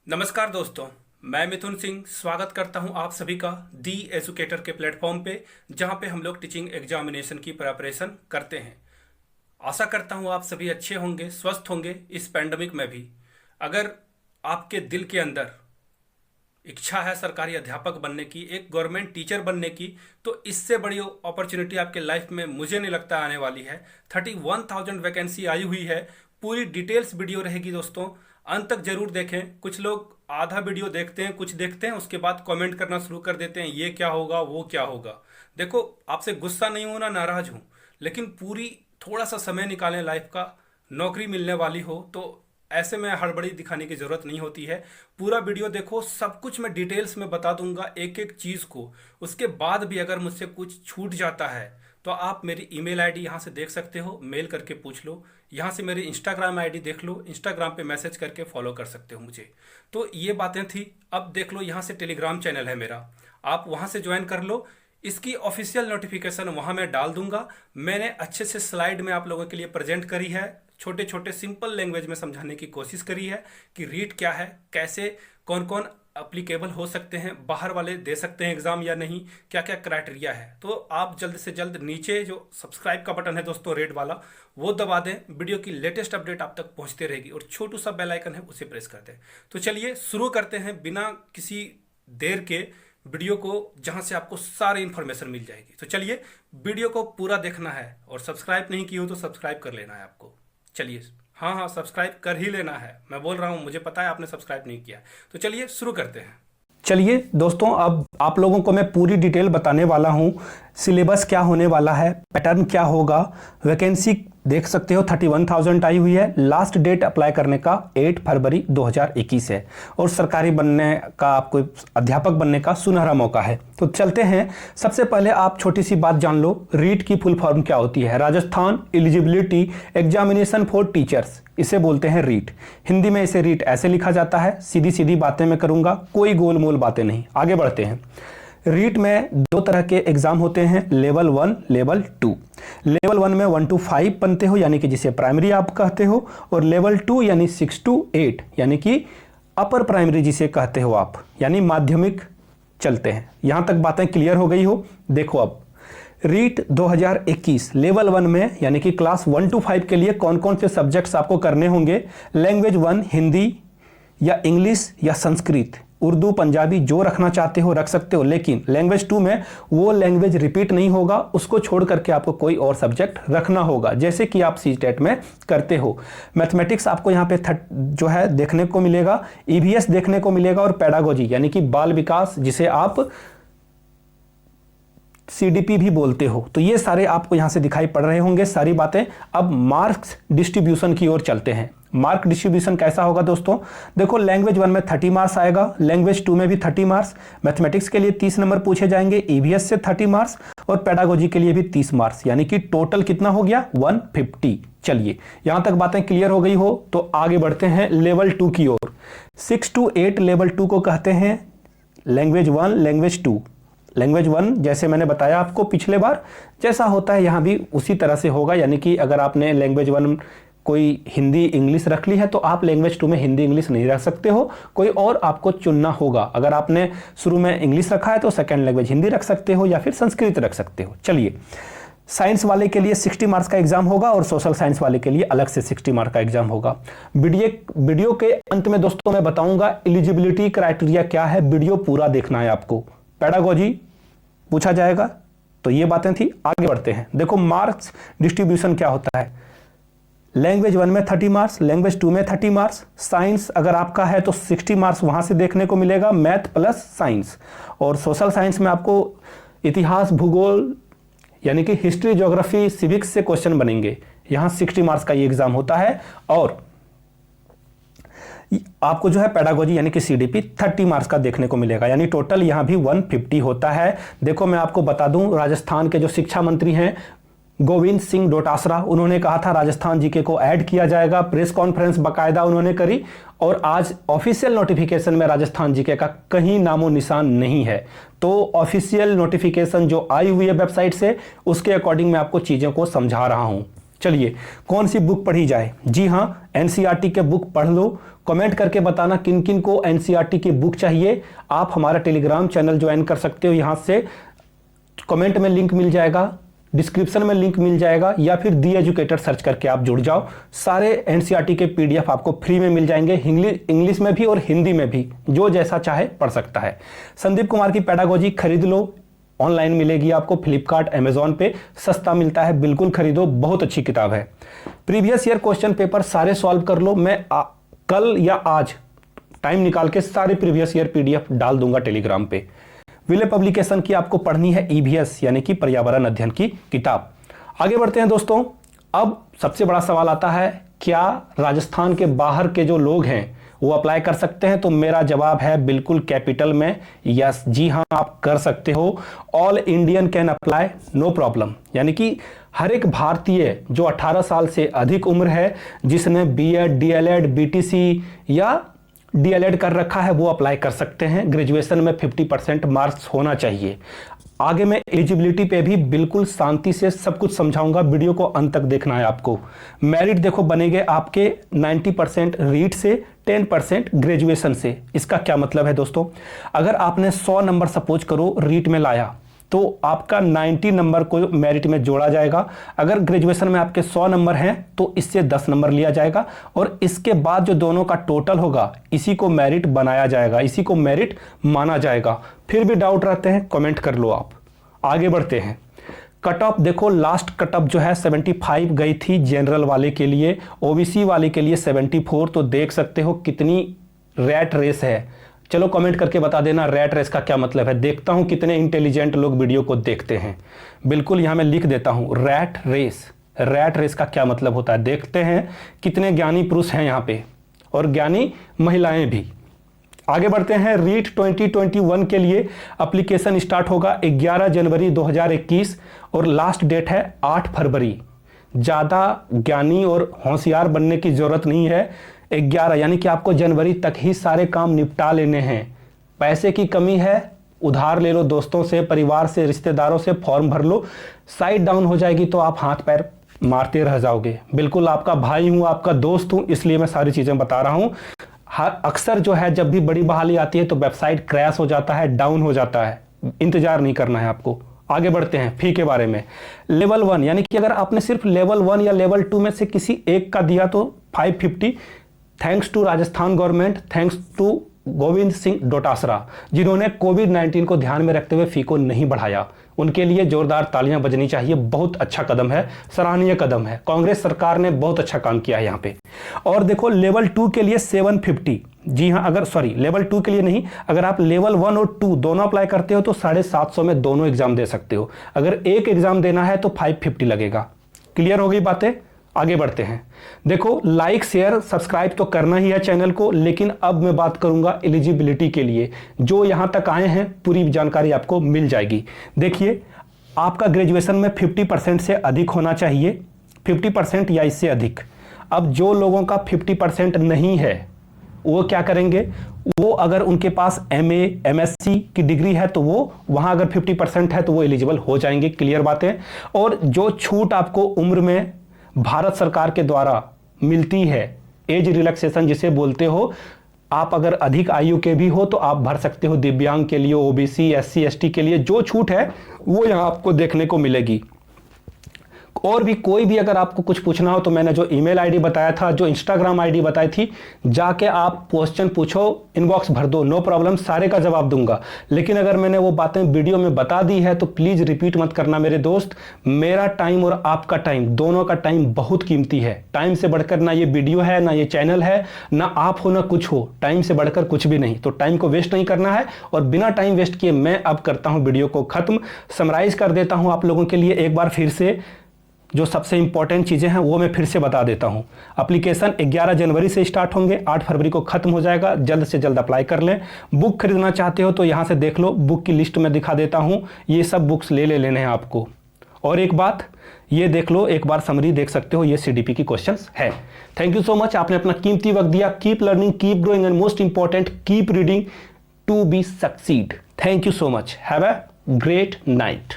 नमस्कार दोस्तों, मैं मिथुन सिंह स्वागत करता हूं आप सभी का दी एजुकेटर के प्लेटफॉर्म पे, जहां पे हम लोग टीचिंग एग्जामिनेशन की प्रिपरेशन करते हैं। आशा करता हूं आप सभी अच्छे होंगे, स्वस्थ होंगे इस पैंडमिक में भी। अगर आपके दिल के अंदर इच्छा है सरकारी अध्यापक बनने की, एक गवर्नमेंट टीचर बनने की, तो इससे बड़ी अपॉर्चुनिटी आपके लाइफ में मुझे नहीं लगता आने वाली है। 31,000 वैकेंसी आई हुई है। पूरी डिटेल्स वीडियो रहेगी दोस्तों, अंत तक जरूर देखें। कुछ लोग आधा वीडियो देखते हैं, कुछ देखते हैं, उसके बाद कमेंट करना शुरू कर देते हैं, ये क्या होगा, वो क्या होगा। देखो, आपसे गुस्सा नहीं हूं ना नाराज हूं, लेकिन पूरी थोड़ा सा समय निकालें लाइफ का। नौकरी मिलने वाली हो तो ऐसे में हड़बड़ी दिखाने की जरूरत नहीं होती है। पूरा वीडियो देखो, सब कुछ मैं डिटेल्स में बता दूंगा, एक एक चीज को। उसके बाद भी अगर मुझसे कुछ छूट जाता है तो आप मेरी ईमेल आईडी यहाँ से देख सकते हो, मेल करके पूछ लो। यहाँ से मेरी इंस्टाग्राम आईडी देख लो, इंस्टाग्राम पे मैसेज करके फॉलो कर सकते हो मुझे। तो ये बातें थी। अब देख लो, यहाँ से टेलीग्राम चैनल है मेरा, आप वहाँ से ज्वाइन कर लो। इसकी ऑफिशियल नोटिफिकेशन वहाँ मैं डाल दूंगा। मैंने अच्छे से स्लाइड में आप लोगों के लिए प्रेजेंट करी है, छोटे छोटे सिंपल लैंग्वेज में समझाने की कोशिश करी है कि रीट क्या है, कैसे कौन कौन अप्लीकेबल हो सकते हैं, बाहर वाले दे सकते हैं एग्जाम या नहीं, क्या क्या क्राइटेरिया है। तो आप जल्द से जल्द नीचे जो सब्सक्राइब का बटन है दोस्तों, रेड वाला, वो दबा दें। वीडियो की लेटेस्ट अपडेट आप तक पहुंचते रहेगी, और छोटू सा बेल आइकन है उसे प्रेस कर दें। तो चलिए शुरू करते हैं बिना किसी देर के वीडियो को, जहां से आपको सारी इंफॉर्मेशन मिल जाएगी। तो चलिए, वीडियो को पूरा देखना है, और सब्सक्राइब नहीं की हो तो सब्सक्राइब कर लेना है आपको। चलिए, हाँ, सब्सक्राइब कर ही लेना है। मैं बोल रहा हूँ, मुझे पता है आपने सब्सक्राइब नहीं किया। तो चलिए शुरू करते हैं। चलिए दोस्तों, अब आप लोगों को मैं पूरी डिटेल बताने वाला हूं। सिलेबस क्या होने वाला है, पैटर्न क्या होगा। वैकेंसी देख सकते हो 31,000 आई हुई है। लास्ट डेट अप्लाई करने का 8 फरवरी 2021 है, और सरकारी बनने का, आपको अध्यापक बनने का सुनहरा मौका है। तो चलते हैं। सबसे पहले आप छोटी सी बात जान लो, रीट की फुल फॉर्म क्या होती है। Rajasthan eligibility examination for teachers, इसे बोलते हैं रीट। हिंदी में इसे रीट ऐसे लिखा जाता है। सीधी सीधी बातें मैं करूंगा, कोई गोल मोल बातें नहीं। आगे बढ़ते हैं। रीट में दो तरह के एग्जाम होते हैं, लेवल 1, लेवल 2। लेवल 1 में 1 to 5 बनते हो, यानी कि जिसे प्राइमरी आप कहते हो, और लेवल 2 यानी 6 to 8 यानी कि अपर प्राइमरी जिसे कहते हो आप, यानी माध्यमिक चलते हैं। यहां तक बातें क्लियर हो गई हो। देखो, अब रीट 2021 लेवल 1 में, यानी कि क्लास 1 to 5 के लिए कौन कौन से सब्जेक्ट्स आपको करने होंगे। लैंग्वेज 1 हिंदी या इंग्लिश या संस्कृत, उर्दू, पंजाबी, जो रखना चाहते हो रख सकते हो, लेकिन लैंग्वेज 2 में वो लैंग्वेज रिपीट नहीं होगा, उसको छोड़ करके आपको कोई और सब्जेक्ट रखना होगा, जैसे कि आप सीटेट में करते हो। मैथमेटिक्स आपको यहाँ पे जो है देखने को मिलेगा, ईवीएस देखने को मिलेगा, और पेडागोजी यानी कि बाल विकास, जिसे आप सीडीपी भी बोलते हो। तो ये सारे आपको यहां से दिखाई पड़ रहे होंगे सारी बातें। अब मार्क्स डिस्ट्रीब्यूशन की ओर चलते हैं। मार्क डिस्ट्रीब्यूशन कैसा होगा दोस्तों, देखो, लैंग्वेज 1 में 30 मार्क्स आएगा, लैंग्वेज 2 में भी 30 मार्क्स, मैथमेटिक्स के लिए 30 नंबर पूछे जाएंगे, ईवीएस से 30 मार्क्स, और पेडागोजी के लिए भी 30 मार्क्स, यानी कि टोटल कितना हो गया, 150। चलिए, यहां तक बातें क्लियर हो गई हो तो आगे बढ़ते हैं लेवल 2 की ओर। 6 to 8 लेवल 2 को कहते हैं लैंग्वेज 1, लैंग्वेज 2। लैंग्वेज 1 जैसे मैंने बताया आपको पिछले बार, जैसा होता है यहाँ भी उसी तरह से होगा, यानी कि अगर आपने लैंग्वेज 1 कोई हिंदी इंग्लिश रख ली है तो आप लैंग्वेज 2 में हिंदी इंग्लिश नहीं रख सकते हो, कोई और आपको चुनना होगा। अगर आपने शुरू में इंग्लिश रखा है तो सेकंड लैंग्वेज हिंदी रख सकते हो, या फिर संस्कृत रख सकते हो। चलिए, साइंस वाले के लिए 60 मार्क्स का एग्जाम होगा, और सोशल साइंस वाले के लिए अलग से 60 मार्क्स का एग्जाम होगा। वीडियो के अंत में दोस्तों मैं बताऊंगा एलिजिबिलिटी क्राइटेरिया क्या है, वीडियो पूरा देखना है आपको। पेडागोजी पूछा जाएगा। तो ये बातें थी, आगे बढ़ते हैं। देखो, मार्क्स डिस्ट्रीब्यूशन क्या होता है। लैंग्वेज 1 में 30 मार्क्स, लैंग्वेज 2 में 30 मार्क्स, साइंस अगर आपका है तो 60 मार्क्स वहां से देखने को मिलेगा, मैथ प्लस साइंस। और सोशल साइंस में आपको इतिहास, भूगोल यानी कि हिस्ट्री, ज्योग्राफी, सिविक्स से क्वेश्चन बनेंगे। यहां 60 मार्क्स का ये एग्जाम होता है। और आपको जो है पेडागोजी यानी कि सीडीपी 30 मार्क्स का देखने को मिलेगा, यानी टोटल यहां भी 150 होता है। देखो, मैं आपको बता दूं, राजस्थान के जो शिक्षा मंत्री हैं गोविंद सिंह डोटासरा, उन्होंने कहा था राजस्थान जीके को ऐड किया जाएगा। प्रेस कॉन्फ्रेंस बाकायदा उन्होंने करी, और आज ऑफिशियल नोटिफिकेशन में राजस्थान जीके का कहीं नामो निशान नहीं है। तो ऑफिशियल नोटिफिकेशन जो आई हुई है वेबसाइट से, उसके अकॉर्डिंग मैं आपको चीज़ों को समझा रहा हूं। चलिए, कौन सी बुक पढ़ी जाए? जी हाँ, एनसीईआरटी के बुक पढ़ लो। कमेंट करके बताना किन किन को एनसीईआरटी की बुक चाहिए। आप हमारा टेलीग्राम चैनल ज्वाइन कर सकते हो, यहाँ से कमेंट में लिंक मिल जाएगा, डिस्क्रिप्शन में लिंक मिल जाएगा, या फिर दी एजुकेटर सर्च करके आप जुड़ जाओ। सारे एनसीईआरटी के पीडीएफ आपको फ्री में मिल जाएंगे, इंग्लिश में भी और हिंदी में भी, जो जैसा चाहे पढ़ सकता है। संदीप कुमार की पेडागोजी खरीद लो, ऑनलाइन मिलेगी आपको, फ्लिपकार्ट अमेजॉन पे सस्ता मिलता है, बिल्कुल खरीदो, बहुत अच्छी किताब है। प्रीवियस ईयर क्वेश्चन पेपर सारे सॉल्व कर लो। मैं कल या आज टाइम निकाल के सारे प्रीवियस ईयर पीडीएफ डाल दूंगा टेलीग्राम पे। विले पब्लिकेशन की आपको पढ़नी है ईवीएस यानी कि पर्यावरण अध्ययन की किताब। आगे बढ़ते हैं दोस्तों। अब सबसे बड़ा सवाल आता है, क्या राजस्थान के बाहर के जो लोग हैं वो अप्लाई कर सकते हैं? तो मेरा जवाब है बिल्कुल कैपिटल में यस। जी हाँ, आप कर सकते हो। All Indian can apply, no problem. यानी कि हर एक भारतीय जो 18 साल से अधिक उम्र है, जिसने बीएड, डीएलएड, बीटीसी या डीएलएड कर रखा है, वो अप्लाई कर सकते हैं। ग्रेजुएशन में 50% मार्क्स होना चाहिए। आगे मैं एलिजिबिलिटी पे भी बिल्कुल शांति से सब कुछ समझाऊंगा, वीडियो को अंत तक देखना है आपको। मेरिट देखो बनेंगे आपके 90% रीट से, 10% ग्रेजुएशन से। इसका क्या मतलब है दोस्तों? अगर आपने 100 नंबर सपोज करो रीट में लाया, तो आपका 90 नंबर को मेरिट में जोड़ा जाएगा। अगर ग्रेजुएशन में आपके 100 नंबर हैं तो इससे 10 नंबर लिया जाएगा, और इसके बाद जो दोनों का टोटल होगा इसी को मेरिट बनाया जाएगा, इसी को मेरिट माना जाएगा। फिर भी डाउट रहते हैं, कमेंट कर लो आप। आगे बढ़ते हैं। कट ऑफ देखो, लास्ट कट ऑफ जो है 75 गई थी जनरल वाले के लिए, ओबीसी वाले के लिए 74। तो देख सकते हो कितनी रैट रेस है। चलो कमेंट करके बता देना रैट रेस का क्या मतलब है। देखता हूं कितने इंटेलिजेंट लोग वीडियो को देखते हैं। बिल्कुल यहां मैं लिख देता हूं रैट रेस। रैट रेस का क्या मतलब होता है, देखते हैं कितने ज्ञानी पुरुष हैं यहां पे, और ज्ञानी महिलाएं भी। आगे बढ़ते हैं। रीट 2021 के लिए एप्लीकेशन स्टार्ट होगा 11 जनवरी 2021 और लास्ट डेट है 8 फरवरी। ज़्यादा ज्ञानी और होशियार बनने की ज़रूरत नहीं है। 11 यानी कि आपको जनवरी तक ही सारे काम निपटा लेने हैं। पैसे की कमी है, उधार ले लो दोस्तों से, परिवार से, रिश्तेदारों से, फॉर्म भर लो। साइड डाउन हो जाएगी तो आप हाथ पैर मारते रह जाओगे। बिल्कुल आपका भाई हूँ, आपका दोस्त हूँ, इसलिए मैं सारी चीज़ें बता रहा हूँ। अक्सर जो है जब भी बड़ी बहाली आती है तो वेबसाइट क्रैश हो जाता है, डाउन हो जाता है। इंतजार नहीं करना है आपको। आगे बढ़ते हैं। फी के बारे में, लेवल 1 यानी कि अगर आपने सिर्फ लेवल 1 या लेवल 2 में से किसी एक का दिया तो 550। Thanks to Rajasthan government, thanks to Govind Singh Dotasra, जिन्होंने कोविड-19 को ध्यान में रखते हुए फी को नहीं बढ़ाया। उनके लिए जोरदार तालियां बजनी चाहिए। बहुत अच्छा कदम है, सराहनीय कदम है। कांग्रेस सरकार ने बहुत अच्छा काम किया है यहाँ पे। और देखो लेवल 2 के लिए 750। जी हाँ, अगर लेवल 2 के लिए नहीं, अगर आप लेवल 1 और 2 दोनों अप्लाई करते हो तो 750 में दोनों एग्जाम दे सकते हो। अगर एक एग्जाम देना है तो 550 लगेगा। क्लियर हो गई बातें? आगे बढ़ते हैं। देखो लाइक, शेयर, सब्सक्राइब तो करना ही है चैनल को, लेकिन अब मैं बात करूंगा एलिजिबिलिटी के लिए। जो यहां तक आए हैं पूरी जानकारी आपको मिल जाएगी। देखिए, आपका ग्रेजुएशन में 50% से अधिक होना चाहिए, 50% या इससे अधिक। अब जो लोगों का 50% नहीं है वो क्या करेंगे? वो अगर उनके पास MA, MSc की डिग्री है तो वो वहां अगर 50% है तो वो एलिजिबल हो जाएंगे। क्लियर बातें? और जो छूट आपको उम्र में भारत सरकार के द्वारा मिलती है, एज रिलैक्सेशन जिसे बोलते हो, आप अगर अधिक आयु के भी हो तो आप भर सकते हो। दिव्यांग के लिए, ओबीसी, SC, ST के लिए जो छूट है वो यहां आपको देखने को मिलेगी। और भी कोई भी अगर आपको कुछ पूछना हो तो मैंने जो ईमेल आईडी बताया था, जो इंस्टाग्राम आईडी बताई थी, जाके आप क्वेश्चन पूछो, इनबॉक्स भर दो, नो प्रॉब्लम, सारे का जवाब दूंगा। लेकिन अगर मैंने वो बातें वीडियो में बता दी है तो प्लीज रिपीट मत करना मेरे दोस्त। मेरा टाइम और आपका टाइम, दोनों का टाइम बहुत कीमती है। टाइम से बढ़कर ना ये वीडियो है, ना ये चैनल है, ना आप हो, ना कुछ हो। टाइम से बढ़कर कुछ भी नहीं। तो टाइम को वेस्ट नहीं करना है। और बिना टाइम वेस्ट किए मैं अब करता हूं वीडियो को खत्म। समराइज कर देता हूं आप लोगों के लिए एक बार फिर से। जो सबसे इंपॉर्टेंट चीज़ें हैं वो मैं फिर से बता देता हूं। एप्लीकेशन 11 जनवरी से स्टार्ट होंगे, 8 फरवरी को खत्म हो जाएगा। जल्द से जल्द अप्लाई कर लें। बुक खरीदना चाहते हो तो यहां से देख लो, बुक की लिस्ट में दिखा देता हूं। ये सब बुक्स लेने हैं आपको। और एक बात ये देख लो, एक बार समरी देख सकते हो, ये CDP की क्वेश्चंस है। थैंक यू सो मच, आपने अपना कीमती वक्त दिया। Keep learning, keep growing and most important keep reading to be succeed. Thank you so much. Have a great night.